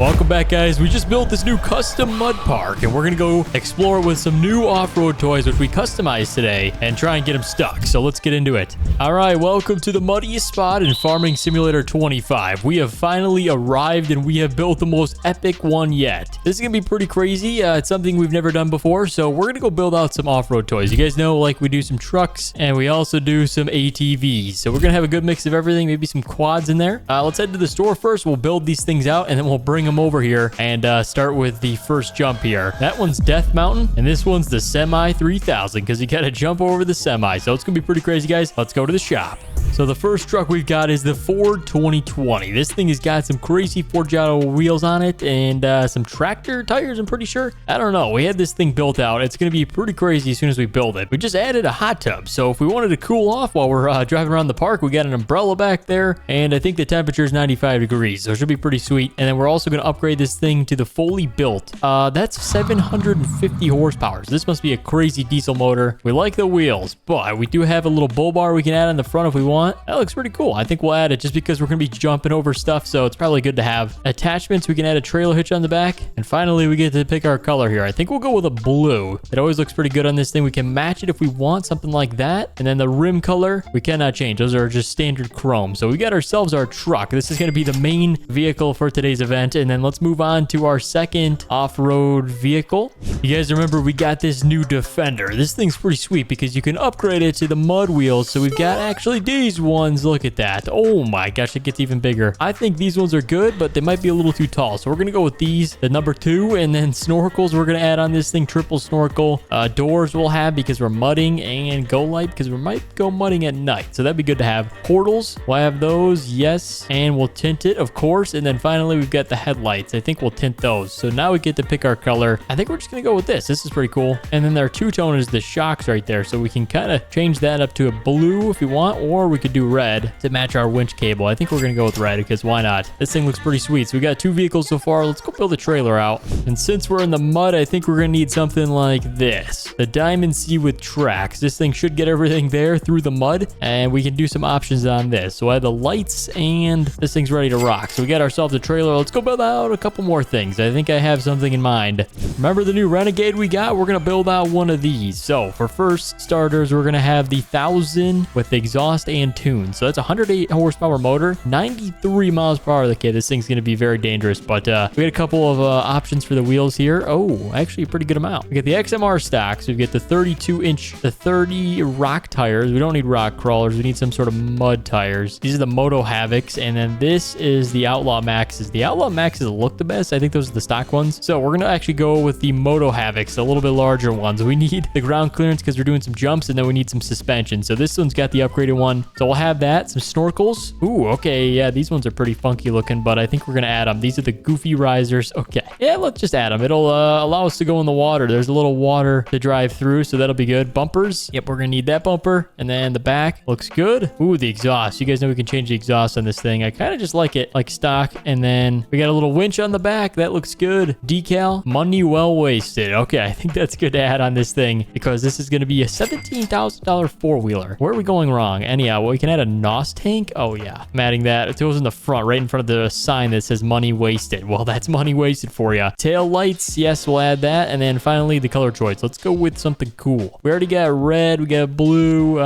Welcome back, guys. We just built this new custom mud park, and we're gonna go explore it with some new off-road toys, which we customized today, and try and get them stuck. So let's get into it. All right, welcome to the muddiest spot in Farming Simulator 25. We have finally arrived, and we have built the most epic one yet. This is gonna be pretty crazy. It's something we've never done before, so we're gonna go build out some off-road toys. You guys know, like, we do some trucks, and we also do some ATVs. So we're gonna have a good mix of everything, maybe some quads in there. Let's head to the store first. We'll build these things out, and then we'll bring them over here and start with the first jump here. That one's Death Mountain, and this one's the Semi 3000 because you gotta jump over the semi. So it's gonna be pretty crazy, guys. Let's go to the shop. So the first truck we've got is the Ford 2020. This thing has got some crazy Forgiato wheels on it and some tractor tires, I'm pretty sure. I don't know. We had this thing built out. It's going to be pretty crazy as soon as we build it. We just added a hot tub. So if we wanted to cool off while we're driving around the park, we got an umbrella back there. And I think the temperature is 95 degrees. So it should be pretty sweet. And then we're also going to upgrade this thing to the fully built. That's 750 horsepower. So this must be a crazy diesel motor. We like the wheels, but we do have a little bull bar we can add on the front if we want. That looks pretty cool. I think we'll add it just because we're going to be jumping over stuff, so it's probably good to have. Attachments, we can add a trailer hitch on the back. And finally, we get to pick our color here. I think we'll go with a blue. It always looks pretty good on this thing. We can match it if we want, something like that. And then the rim color, we cannot change. Those are just standard chrome. So we got ourselves our truck. This is going to be the main vehicle for today's event. And then let's move on to our second off-road vehicle. You guys remember we got this new Defender. This thing's pretty sweet because you can upgrade it to the mud wheels. So we've got actually these ones. Look at that. Oh my gosh, it gets even bigger. I think these ones are good, but they might be a little too tall. So we're going to go with these, the number 2, and then snorkels we're going to add on this thing, triple snorkel. Doors we'll have because we're mudding, and go light because we might go mudding at night. So that'd be good to have. Portals, we'll have those, yes, and we'll tint it, of course. And then finally, we've got the headlights. I think we'll tint those. So now we get to pick our color. I think we're just going to go with this. This is pretty cool. And then our two-tone is the shocks right there. So we can kind of change that up to a blue if we want, or we could do red to match our winch cable. I think we're gonna go with red because why not? This thing looks pretty sweet. So we got 2 vehicles so far. Let's go build a trailer out. And since we're in the mud, I think we're gonna need something like this, the Diamond C with tracks. This thing should get everything there through the mud, and we can do some options on this. So I have the lights, and this thing's ready to rock. So we got ourselves a trailer. Let's go build out a couple more things. I think I have something in mind. Remember the new Renegade we got? We're gonna build out one of these. So for first starters, we're gonna have the 1000 with exhaust and tune. So that's 108 horsepower motor, 93 miles per hour. Okay, this thing's going to be very dangerous, but we got a couple of options for the wheels here. Oh, actually a pretty good amount. We get the XMR stocks. We get the 32-inch, the 30 rock tires. We don't need rock crawlers. We need some sort of mud tires. These are the Moto Havocs, and then this is the Outlaw Maxes. The Outlaw Maxes look the best. I think those are the stock ones. So we're going to actually go with the Moto Havocs, a little bit larger ones. We need the ground clearance because we're doing some jumps, and then we need some suspension. So this one's got the upgraded one. So we'll have that. Some snorkels. Ooh, okay. Yeah, these ones are pretty funky looking, but I think we're going to add them. These are the goofy risers. Okay. Yeah, let's just add them. It'll allow us to go in the water. There's a little water to drive through, so that'll be good. Bumpers. Yep, we're going to need that bumper. And then the back looks good. Ooh, the exhaust. You guys know we can change the exhaust on this thing. I kind of just like it like stock. And then we got a little winch on the back. That looks good. Decal. Money well wasted. Okay, I think that's good to add on this thing because this is going to be a $17,000 four-wheeler. Where are we going wrong? Anyhow, well, we can add a NOS tank. Oh yeah, I'm adding that. It goes in the front, right in front of the sign that says money wasted. Well, that's money wasted for you. Tail lights, yes, we'll add that. And then finally the color choice. Let's go with something cool. We already got red, we got blue.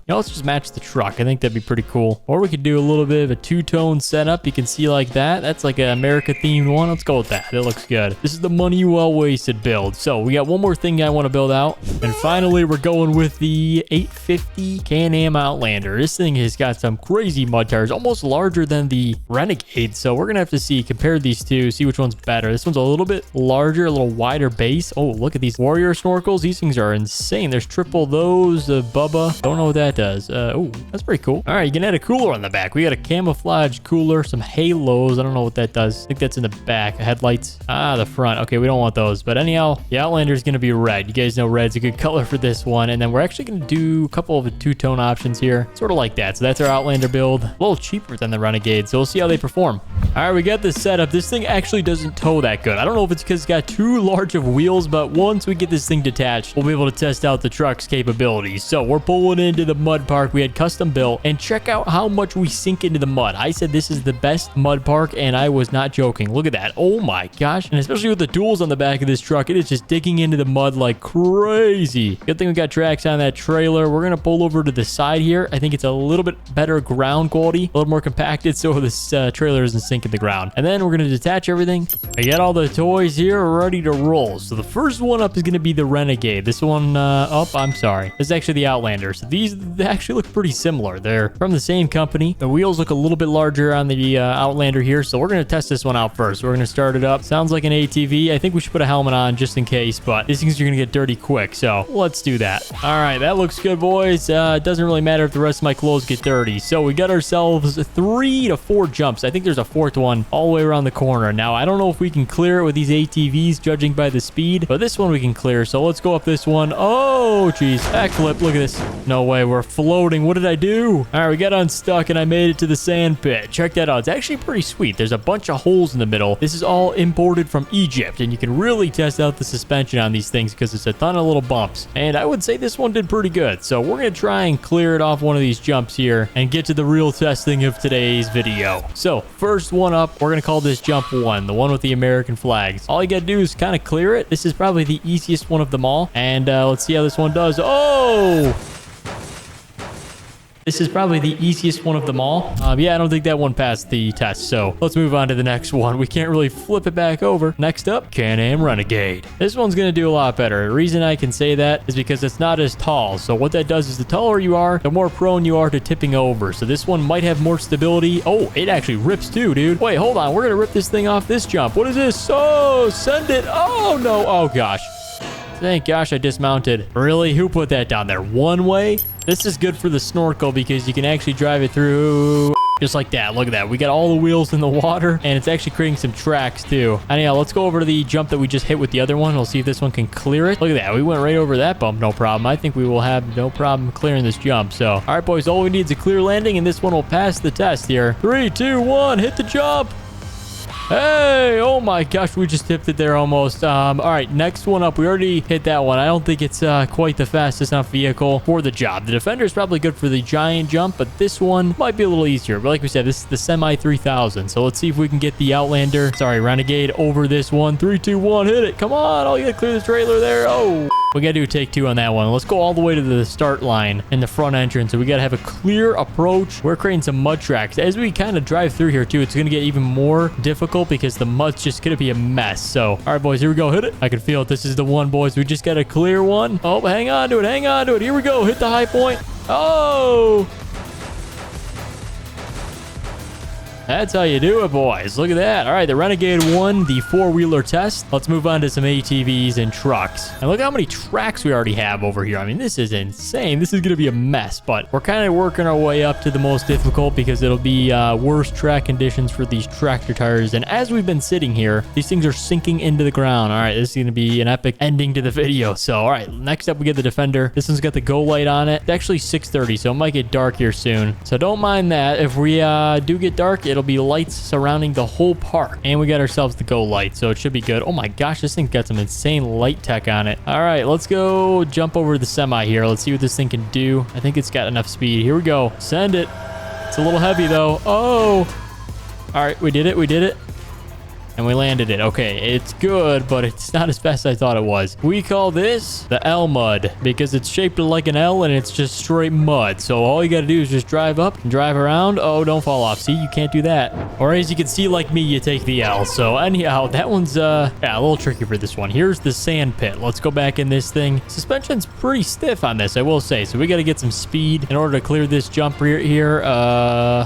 Let's just match the truck. I think that'd be pretty cool. Or we could do a little bit of a two-tone setup. You can see like that. That's like an America themed one. Let's go with that. It looks good. This is the money well wasted build. So we got one more thing I want to build out. And finally, we're going with the 850 Can-Am Outlander. This thing has got some crazy mud tires, almost larger than the Renegade. So we're gonna have to see, compare these two, see which one's better. This one's a little bit larger, a little wider base. Oh, look at these Warrior snorkels. These things are insane. There's triple those. Bubba. Don't know what that does. Oh, that's pretty cool. All right, you can add a cooler on the back. We got a camouflage cooler, some halos. I don't know what that does. I think that's in the back. Headlights. Ah, the front. Okay, we don't want those. But anyhow, the Outlander is gonna be red. You guys know red's a good color for this one. And then we're actually gonna do a couple of two-tone options here. sort of like that. So that's our Outlander build. A little cheaper than the Renegade, so we'll see how they perform. All right, we got this set up. This thing actually doesn't tow that good. I don't know if it's because it's got too large of wheels, but once we get this thing detached, we'll be able to test out the truck's capabilities. So we're pulling into the mud park we had custom built, and check out how much we sink into the mud. I said this is the best mud park, and I was not joking. Look at that. Oh my gosh. And especially with the tools on the back of this truck, it is just digging into the mud like crazy. Good thing we got tracks on that trailer. We're going to pull over to the side here. I think it's a little bit better ground quality, a little more compacted, so this trailer doesn't sink in the ground. And then we're going to detach everything. I got all the toys here ready to roll. So the first one up is going to be the Renegade. This one, I'm sorry. This is actually the Outlander. So they actually look pretty similar. They're from the same company. The wheels look a little bit larger on the Outlander here. So we're going to test this one out first. We're going to start it up. Sounds like an ATV. I think we should put a helmet on just in case, but these things are going to get dirty quick. So let's do that. All right, that looks good, boys. It doesn't really matter if the rest of my clothes get dirty. So we got ourselves 3 to 4 jumps. I think there's a 4th one all the way around the corner. Now, I don't know if we can clear it with these ATVs, judging by the speed, but this one we can clear. So let's go up this one. Oh, geez. Backflip. Look at this. No way. We're floating. What did I do? All right, we got unstuck and I made it to the sand pit. Check that out. It's actually pretty sweet. There's a bunch of holes in the middle. This is all imported from Egypt, and you can really test out the suspension on these things because it's a ton of little bumps. And I would say this one did pretty good. So we're going to try and clear it off one of these jumps here and get to the real testing of today's video. So first one up, we're going to call this jump 1, the one with the American flags. All you got to do is kind of clear it. This is probably the easiest one of them all. And let's see how this one does. Oh! This is probably the easiest one of them all. Yeah, I don't think that one passed the test, so let's move on to the next one. We can't really flip it back over. Next up, Can-Am Renegade. This one's going to do a lot better. The reason I can say that is because it's not as tall. So what that does is the taller you are, the more prone you are to tipping over. So this one might have more stability. Oh, it actually rips too, dude. Wait, hold on. We're going to rip this thing off this jump. What is this? Oh, send it. Oh, no. Oh, gosh. Thank gosh I dismounted. Really? Who put that down there? One way? This is good for the snorkel because you can actually drive it through just like that. Look at that. We got all the wheels in the water, and it's actually creating some tracks too. Anyhow, let's go over to the jump that we just hit with the other one. We'll see if this one can clear it. Look at that. We went right over that bump. No problem. I think we will have no problem clearing this jump. So, all right, boys, all we need is a clear landing, and this one will pass the test here. 3, 2, 1, hit the jump. Hey, oh my gosh, we just tipped it there almost. All right, next one up. We already hit that one. I don't think it's quite the fastest enough vehicle for the job. The Defender is probably good for the giant jump, but this one might be a little easier. But like we said, this is the Semi 3000. So let's see if we can get the Outlander, sorry, Renegade over this one. 3, 2, 1, hit it. Come on. Oh, you gotta clear the trailer there. Oh, we gotta do a take 2 on that one. Let's go all the way to the start line in the front entrance. So we gotta have a clear approach. We're creating some mud tracks. As we kind of drive through here too, it's gonna get even more difficult because the mud's just gonna be a mess. So, all right, boys, here we go. Hit it. I can feel it. This is the one, boys. We just got a clear one. Oh, hang on to it. Hang on to it. Here we go. Hit the high point. Oh! That's how you do it, boys. Look at that. All right, the Renegade won the 4-wheeler test. Let's move on to some ATVs and trucks. And look how many tracks we already have over here. I mean, this is insane. This is going to be a mess, but we're kind of working our way up to the most difficult because it'll be worse track conditions for these tractor tires. And as we've been sitting here, these things are sinking into the ground. All right, this is going to be an epic ending to the video. So, all right, next up, we get the Defender. This one's got the go light on it. It's actually 6:30, so it might get dark here soon. So don't mind that. If we do get dark, it'll be lights surrounding the whole park, and we got ourselves the go light, so it should be good. Oh my gosh, this thing's got some insane light tech on it. All right, let's go jump over the Semi here. Let's see what this thing can do. I think it's got enough speed. Here we go. Send it. It's a little heavy though. Oh, all right, we did it. We did it. And we landed it. Okay, it's good, but it's not as fast as I thought it was. We call this the L mud because it's shaped like an L and it's just straight mud. So all you got to do is just drive up and drive around. Oh, don't fall off. See, you can't do that. Or as you can see, like me, you take the L. So anyhow, that one's yeah, a little tricky for this one. Here's the sand pit. Let's go back in this thing. Suspension's pretty stiff on this, I will say. So we got to get some speed in order to clear this jump here.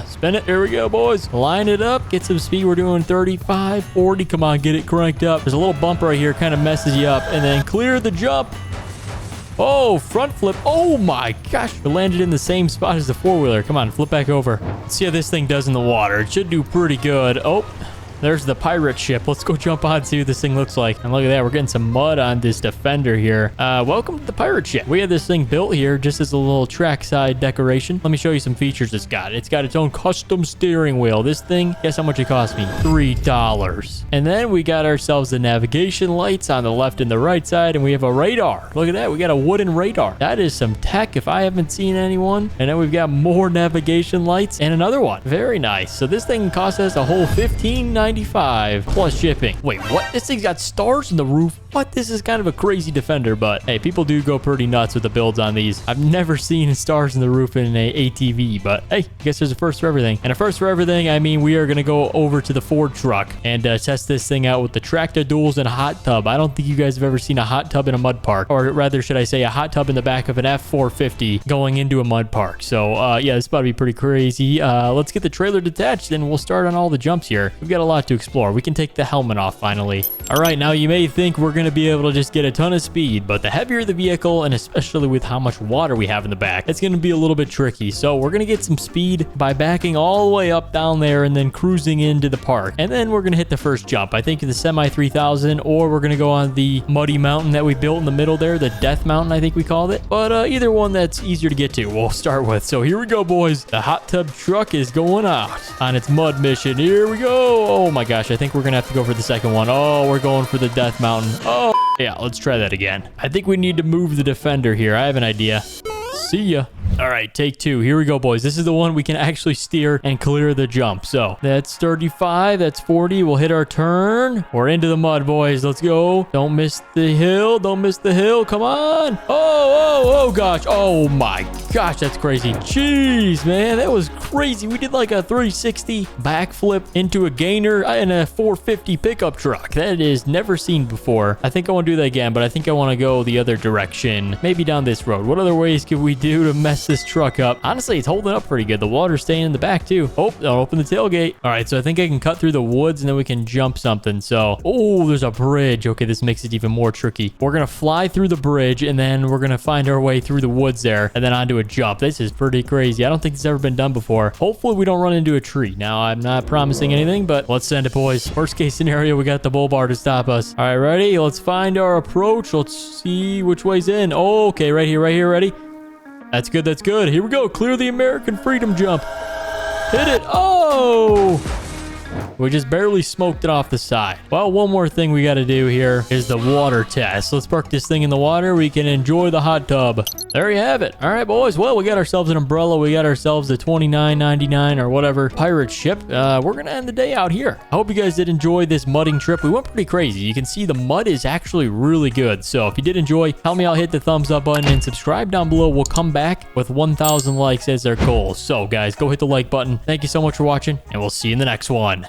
Spin it. Here we go, boys. Line it up. Get some speed. We're doing 35, 40. Come on, get it cranked up. There's a little bump right here, kind of messes you up. And then clear the jump. Oh, front flip. Oh my gosh. We landed in the same spot as the 4-wheeler. Come on, flip back over. Let's see how this thing does in the water. It should do pretty good. Oh, There's the pirate ship. Let's go jump on and see what this thing looks like. And look at that. We're getting some mud on this Defender here. Welcome to the pirate ship. We had this thing built here just as a little trackside decoration. Let me show you some features it's got. It's got its own custom steering wheel. This thing, guess how much it cost me? $3. And then we got ourselves the navigation lights on the left and the right side, and we have a radar. Look at that. We got a wooden radar. That is some tech if I haven't seen anyone. And then we've got more navigation lights and another one. Very nice. So this thing cost us a whole $15.95 plus shipping. Wait, what? This thing's got stars in the roof. What? This is kind of a crazy Defender, but hey, people do go pretty nuts with the builds on these. I've never seen stars in the roof in an ATV, but hey, I guess there's a first for everything. And a first for everything, I mean, we are going to go over to the Ford truck and test this thing out with the tractor duals and a hot tub. I don't think you guys have ever seen a hot tub in a mud park, or rather, should I say a hot tub in the back of an F450 going into a mud park. So yeah, this is about to be pretty crazy. Let's get the trailer detached and we'll start on all the jumps here. We've got a lot to explore. We can take the helmet off finally. All right, now you may think we're going to be able to just get a ton of speed, but the heavier the vehicle, and especially with how much water we have in the back, it's going to be a little bit tricky. So we're going to get some speed by backing all the way up down there and then cruising into the park. And then we're going to hit the first jump. I think the Semi 3000, or we're going to go on the muddy mountain that we built in the middle there, the Death Mountain, I think we called it. But either one that's easier to get to, we'll start with. So here we go, boys. The hot tub truck is going out on its mud mission. Here we go. Oh my gosh, I think we're going to have to go for the second one. Oh, we're going for the Death Mountain. Oh, yeah, let's try that again. I think we need to move the Defender here. I have an idea. See ya. All right, take two. Here we go, boys. This is the one we can actually steer and clear the jump. So that's 35. That's 40. We'll hit our turn. We're into the mud, boys. Let's go. Don't miss the hill. Don't miss the hill. Come on. Oh, gosh. Oh, my gosh. That's crazy. Jeez, man. That was crazy. We did like a 360 backflip into a gainer in a 450 pickup truck. That is never seen before. I think I want to do that again, but I think I want to go the other direction. Maybe down this road. What other ways could we do to mess this truck up? Honestly, it's holding up pretty good. The water's staying in the back too. Oh, don't open the tailgate. All right, so I think I can cut through the woods and then we can jump something. So, oh, there's a bridge. Okay, this makes it even more tricky. We're gonna fly through the bridge and then we're gonna find our way through the woods there and then onto a jump. This is pretty crazy. I don't think this has ever been done before. Hopefully we don't run into a tree. Now, I'm not promising anything, but let's send it, boys. Worst case scenario, we got the bull bar to stop us. All right, ready? Let's find our approach. Let's see which way's in. Oh, okay, right here, ready? That's good, that's good. Here we go. Clear the American freedom jump. Hit it. Oh! We just barely smoked it off the side. Well, one more thing we got to do here is the water test. Let's park this thing in the water. We can enjoy the hot tub. There you have it. All right, boys. Well, we got ourselves an umbrella. We got ourselves a $29.99 or whatever pirate ship. We're going to end the day out here. I hope you guys did enjoy this mudding trip. We went pretty crazy. You can see the mud is actually really good. So if you did enjoy, help me out, hit the thumbs up button and subscribe down below. We'll come back with 1,000 likes as our goal. So guys, go hit the like button. Thank you so much for watching and we'll see you in the next one.